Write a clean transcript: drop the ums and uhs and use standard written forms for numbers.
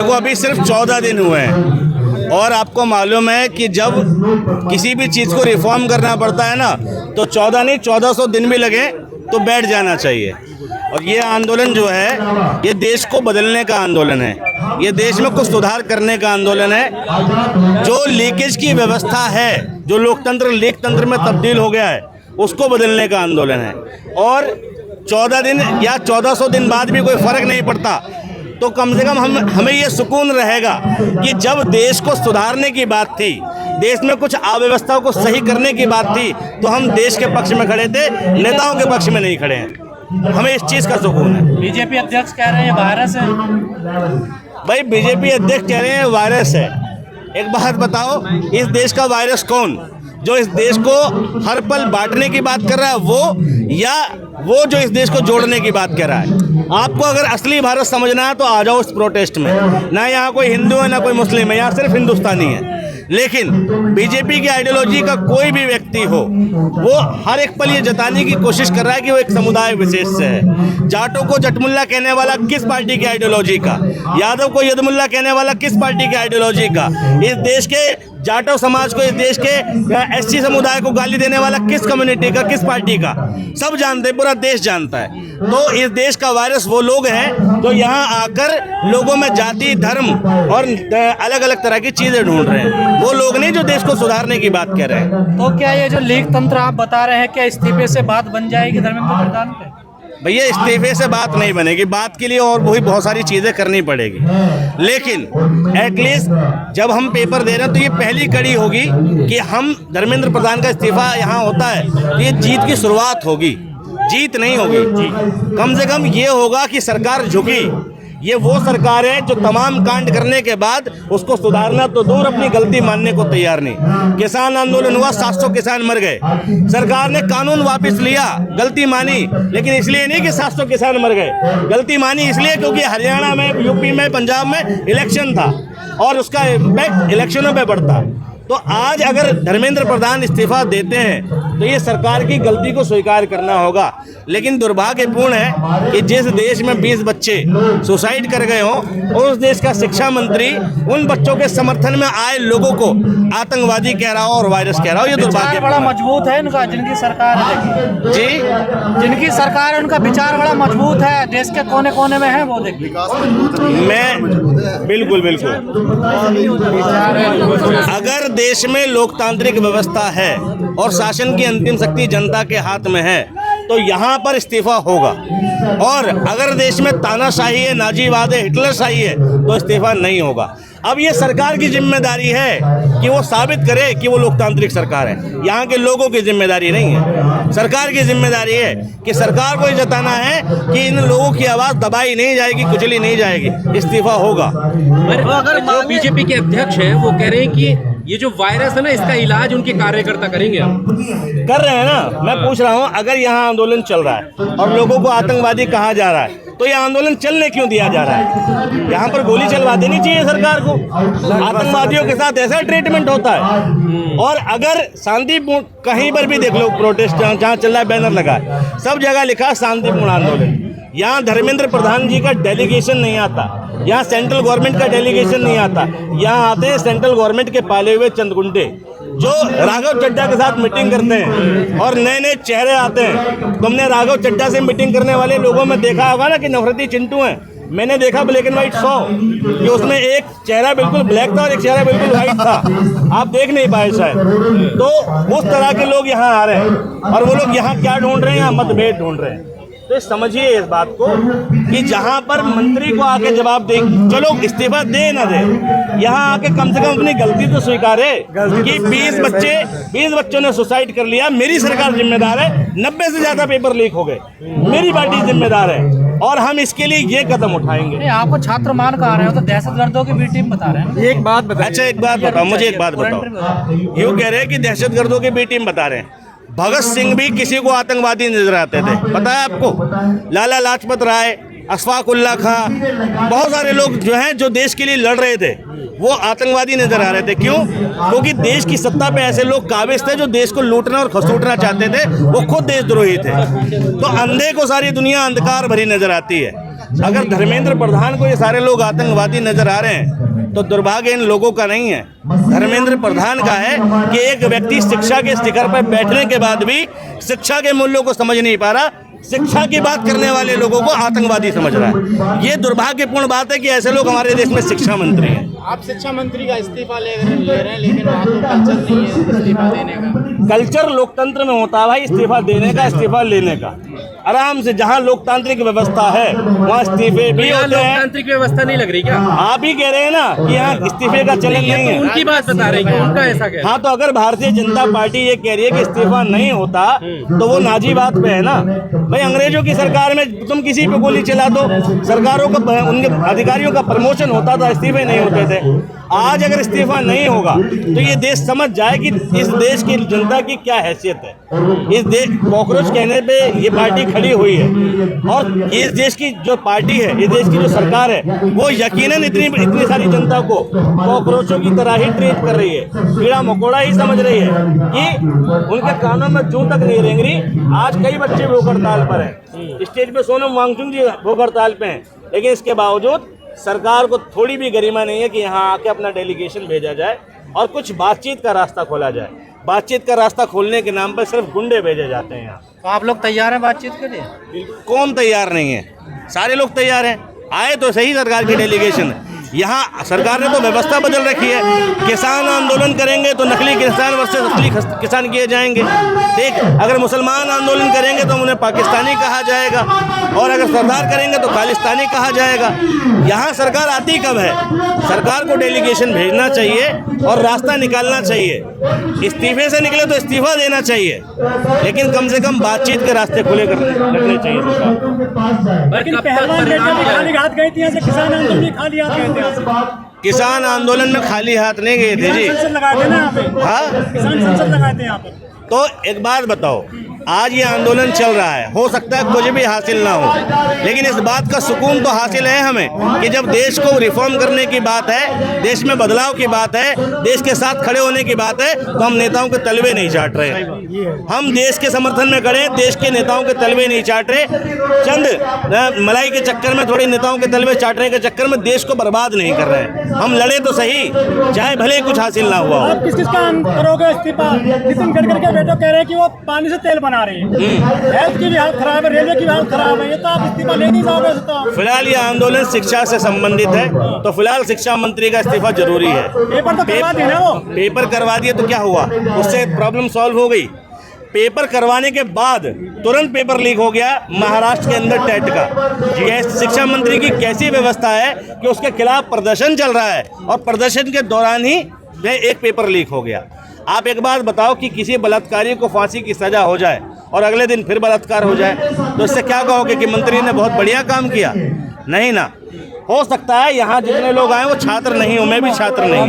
को अभी सिर्फ 14 दिन हुए हैं और आपको मालूम है कि जब किसी भी चीज़ को रिफॉर्म करना पड़ता है ना तो 14 नहीं 1400 दिन भी लगे तो बैठ जाना चाहिए। और ये आंदोलन जो है ये देश को बदलने का आंदोलन है, ये देश में कुछ सुधार करने का आंदोलन है। जो लीकेज की व्यवस्था है, जो लोकतंत्र लीक तंत्र में तब्दील हो गया है, उसको बदलने का आंदोलन है। और 14 दिन या 1400 दिन बाद भी कोई फ़र्क नहीं पड़ता तो कम से कम हमें ये सुकून रहेगा कि जब देश को सुधारने की बात थी, देश में कुछ अव्यवस्थाओं को सही करने की बात थी, तो हम देश के पक्ष में खड़े थे, नेताओं के पक्ष में नहीं खड़े हैं। हमें इस चीज़ का सुकून है। बीजेपी अध्यक्ष कह रहे हैं वायरस है। भाई बीजेपी अध्यक्ष कह रहे हैं वायरस है। एक बात बताओ, इस देश का वायरस कौन? जो इस देश को हर पल बांटने की बात कर रहा है वो, या वो जो इस देश को जोड़ने की बात कर रहा है? आपको अगर असली भारत समझना है तो आ जाओ इस प्रोटेस्ट में। ना यहाँ कोई हिंदू है ना कोई मुस्लिम है, यहाँ सिर्फ हिंदुस्तानी है। लेकिन बीजेपी की आइडियोलॉजी का कोई भी व्यक्ति हो, वो हर एक पल ये जताने की कोशिश कर रहा है कि वो एक समुदाय विशेष से है। जाटों को जटमुल्ला कहने वाला किस पार्टी की आइडियोलॉजी का? यादव को यदमुल्ला कहने वाला किस पार्टी की आइडियोलॉजी का? इस देश के जाटव समाज को, इस देश के एससी समुदाय को गाली देने वाला किस कम्युनिटी का, किस पार्टी का? सब जानते हैं, पूरा देश जानता है। तो इस देश का वायरस वो लोग हैं जो यहाँ आकर लोगों में जाति, धर्म और अलग अलग तरह की चीज़ें ढूंढ रहे हैं। वो लोग नहीं जो देश को सुधारने की बात कर रहे हैं। तो क्या ये जो लीक तंत्र आप बता रहे हैं, क्या इस्तीफे से बात बन जाएगी धर्मेंद्र प्रधान पे? भैया इस्तीफे से बात नहीं बनेगी, बात के लिए और बहुत सारी चीज़ें करनी पड़ेगी। लेकिन एटलीस्ट जब हम पेपर दे रहे हैं तो ये पहली कड़ी होगी कि हम धर्मेंद्र प्रधान का इस्तीफा यहाँ होता है तो ये जीत की शुरुआत होगी, जीत नहीं होगी। कम से कम ये होगा कि सरकार झुकी। ये वो सरकार है जो तमाम कांड करने के बाद उसको सुधारना तो दूर, अपनी गलती मानने को तैयार नहीं। किसान आंदोलन हुआ, 700 किसान मर गए, सरकार ने कानून वापस लिया, गलती मानी, लेकिन इसलिए नहीं कि 700 किसान मर गए। गलती मानी इसलिए क्योंकि हरियाणा में, यूपी में, पंजाब में इलेक्शन था और उसका इम्पैक्ट इलेक्शनों पे पड़ता। तो आज अगर धर्मेंद्र प्रधान इस्तीफा देते हैं तो ये सरकार की गलती को स्वीकार करना होगा। लेकिन दुर्भाग्यपूर्ण है कि जिस देश में 20 बच्चे सुसाइड कर गए हों, उस देश का शिक्षा मंत्री उन बच्चों के समर्थन में आए लोगों को आतंकवादी कह रहा हो और वायरस कह रहा हो। ये दुर्भाग्य बड़ा मजबूत है इनका, जिनकी सरकार है जी, जिनकी सरकार है उनका विचार बड़ा मजबूत है, देश के कोने कोने में है वो। देखिए मैं बिल्कुल अगर देश में लोकतांत्रिक व्यवस्था है और शासन की अंतिम शक्ति जनता के हाथ में है तो यहाँ पर इस्तीफा होगा। और अगर देश में तानाशाही है, नाजीवाद है, हिटलरशाही है तो इस्तीफा नहीं होगा। अब ये सरकार की जिम्मेदारी है कि वो साबित करे कि वो लोकतांत्रिक सरकार है। यहाँ के लोगों की जिम्मेदारी नहीं है, सरकार की जिम्मेदारी है कि सरकार को ये जताना है कि इन लोगों की आवाज़ दबाई नहीं जाएगी, कुचली नहीं जाएगी, इस्तीफा होगा। अगर जो बीजेपी के अध्यक्ष हैं वो कह रहे हैं कि ये जो वायरस है ना, इसका इलाज उनके कार्यकर्ता करेंगे। हम कर रहे हैं ना। मैं पूछ रहा हूँ, अगर यहाँ आंदोलन चल रहा है और लोगों को आतंकवादी कहा जा रहा है तो ये आंदोलन चलने क्यों दिया जा रहा है? यहाँ पर गोली चलवा देनी चाहिए सरकार को। आतंकवादियों के साथ ऐसा ट्रीटमेंट होता है। और अगर शांतिपूर्ण, कहीं पर भी देख लो प्रोटेस्ट जहाँ चल रहा है, बैनर लगा है, सब जगह लिखा शांतिपूर्ण आंदोलन। यहाँ धर्मेंद्र प्रधान जी का डेलीगेशन नहीं आता, यहाँ सेंट्रल गवर्नमेंट का डेलीगेशन नहीं आता। यहाँ आते हैं सेंट्रल गवर्नमेंट के पाले हुए चंद गुंडे जो राघव चड्ढा के साथ मीटिंग करते हैं और नए नए चेहरे आते हैं। तुमने राघव चड्ढा से मीटिंग करने वाले लोगों में देखा होगा ना कि नफरती चिंटू हैं। मैंने देखा ब्लैक एंड व्हाइट 100 कि उसमें एक चेहरा बिल्कुल ब्लैक था और एक चेहरा बिल्कुल व्हाइट था, आप देख नहीं पाए शायद। तो उस तरह के लोग यहाँ आ रहे हैं और वो लोग यहाँ क्या ढूंढ रहे हैं? यहाँ मतभेद ढूंढ रहे हैं। तो समझिए इस बात को कि जहां पर मंत्री को आके जवाब दे, चलो इस्तीफा दे ना दे, यहाँ आके कम से कम अपनी गलती तो स्वीकारे कि 20 बच्चों ने सुसाइड कर लिया, मेरी सरकार जिम्मेदार है, 90 से ज्यादा पेपर लीक हो गए, मेरी पार्टी जिम्मेदार है और हम इसके लिए ये कदम उठाएंगे। आपको छात्र मान कहा रहे हो तो दहशतगर्दों की भी टीम बता रहे हैं। एक बात बताओ। अच्छा एक बात बताओ, मुझे एक बात बताओ। यूँ कह रहे हैं कि दहशतगर्दों की भी टीम बता रहे हैं। भगत सिंह भी किसी को आतंकवादी नजर आते थे, पता है आपको? लाला लाजपत राय, अशफाक उल्ला खां, बहुत सारे लोग जो हैं जो देश के लिए लड़ रहे थे वो आतंकवादी नजर आ रहे थे। क्यों? क्योंकि देश की सत्ता पे ऐसे लोग काबिज थे जो देश को लूटना और खसूटना चाहते थे, वो खुद देशद्रोही थे। तो अंधे को सारी दुनिया अंधकार भरी नजर आती है। अगर धर्मेंद्र प्रधान को ये सारे लोग आतंकवादी नजर आ रहे हैं तो दुर्भाग्य इन लोगों का नहीं है, धर्मेंद्र प्रधान का है कि एक व्यक्ति शिक्षा के स्टिकर पर बैठने के बाद भी शिक्षा के मूल्यों को समझ नहीं पा रहा, शिक्षा की बात करने वाले लोगों को आतंकवादी समझ रहा है। ये दुर्भाग्यपूर्ण बात है कि ऐसे लोग हमारे देश में शिक्षा मंत्री हैं। आप शिक्षा मंत्री का इस्तीफा ले रहे हैं, लेकिन वहाँ तो कल्चर नहीं है इस्तीफा देने का। कल्चर लोकतंत्र में होता है भाई, इस्तीफा देने का, इस्तीफा लेने का। आराम से जहाँ लोकतांत्रिक व्यवस्था है वहाँ इस्तीफे भी यहाँ होते हैं। लोकतांत्रिक व्यवस्था नहीं लग रही क्या? आप ही कह रहे हैं ना कि यहाँ इस्तीफे का चलन नहीं तो है। उनकी बात बता रही है, उनका ऐसा क्या? हाँ, तो अगर भारतीय जनता पार्टी ये कह रही है कि इस्तीफा नहीं होता तो वो नाजी बात पे है ना भाई। अंग्रेजों की सरकार में तुम किसी पे गोली चला दो, सरकारों का, उनके अधिकारियों का प्रमोशन होता था, इस्तीफे नहीं होते थे। आज अगर इस्तीफा नहीं होगा तो ये देश समझ जाए कि इस देश की जनता की क्या हैसियत है। इस देश कॉकरोच कहने पे ये पार्टी खड़ी हुई है, और इस देश की जो पार्टी है, इस देश की जो सरकार है, वो यकीनन इतनी सारी जनता को कॉकरोचों की तरह ही ट्रीट कर रही है, कीड़ा मकोड़ा ही समझ रही है कि उनके कानों में जूं तक नहीं रेंग रही। आज कई बच्चे भूख हड़ताल पर हैं, स्टेज पे सोनम वांगचुक जी भूख हड़ताल पे हैं, लेकिन इसके बावजूद सरकार को थोड़ी भी गरिमा नहीं है कि यहाँ आके अपना डेलीगेशन भेजा जाए और कुछ बातचीत का रास्ता खोला जाए। बातचीत का रास्ता खोलने के नाम पर सिर्फ गुंडे भेजे जाते हैं यहाँ। तो आप लोग तैयार हैं बातचीत के लिए? कौन तैयार नहीं है? सारे लोग तैयार हैं। आए तो सही सरकार की डेलीगेशन। यहाँ सरकार ने तो व्यवस्था बदल रखी है, किसान आंदोलन करेंगे तो नकली किसान वर्सेस असली किसान किए जाएंगे। ठीक, अगर मुसलमान आंदोलन करेंगे तो उन्हें पाकिस्तानी कहा जाएगा, और अगर सरदार करेंगे तो खालिस्तानी कहा जाएगा। यहाँ सरकार आती कब है? सरकार को डेलीगेशन भेजना चाहिए और रास्ता निकालना चाहिए। इस्तीफे से निकले तो इस्तीफा देना चाहिए, लेकिन कम से कम बातचीत के रास्ते खुले रखने चाहिए सरकार। लेकिन पहलवान खाली हाथ गई थी, किसान आंदोलन में खाली हाथ गए थे। किसान आंदोलन में खाली हाथ नहीं गए थे जी। लगाए थे ना यहाँ पे, हाँ, किसान संसद लगाए थे यहाँ पर। तो एक बात बताओ, आज ये आंदोलन चल रहा है, हो सकता है कुछ भी हासिल ना हो, लेकिन इस बात का सुकून तो हासिल है हमें कि जब देश को रिफॉर्म करने की बात है, देश में बदलाव की बात है, देश के साथ खड़े होने की बात है, तो हम नेताओं के तलवे नहीं चाट रहे। हम देश के समर्थन में खड़े, देश के नेताओं के तलवे नहीं चाट रहे। चंद मलाई के चक्कर में, थोड़ी नेताओं के तलवे चाटने के चक्कर में देश को बर्बाद नहीं कर रहे। हम लड़े तो सही, चाहे भले ही कुछ हासिल ना हुआ हो। किस का करोगे इस्तीफा? नितिन गडकरी के बेटे कह रहे हैं कि वो पानी से तेल बना रहे हैं, हेल्थ की भी हालत खराब है, रेलवे की भी हालत खराब है, ये तो आप इस्तीफा ले नहीं जाओगे? तो फिलहाल ये आंदोलन शिक्षा से संबंधित है, तो फिलहाल शिक्षा मंत्री का इस्तीफा जरूरी है। पेपर तो करवा दिए ना वो। पेपर करवा दिए तो क्या हुआ? उससे प्रॉब्लम सॉल्व हो गई। पेपर करवाने के बाद तुरंत पेपर लीक हो गया महाराष्ट्र के अंदर टेट का। शिक्षा मंत्री की कैसी व्यवस्था है कि उसके खिलाफ प्रदर्शन चल रहा है और प्रदर्शन के दौरान ही एक पेपर लीक हो गया। आप एक बात बताओ कि किसी बलात्कारी को फांसी की सजा हो जाए और अगले दिन फिर बलात्कार हो जाए, तो इससे क्या कहोगे कि मंत्री ने बहुत बढ़िया काम किया? नहीं ना। हो सकता है यहाँ जितने लोग आए वो छात्र नहीं हो, मैं भी छात्र नहीं।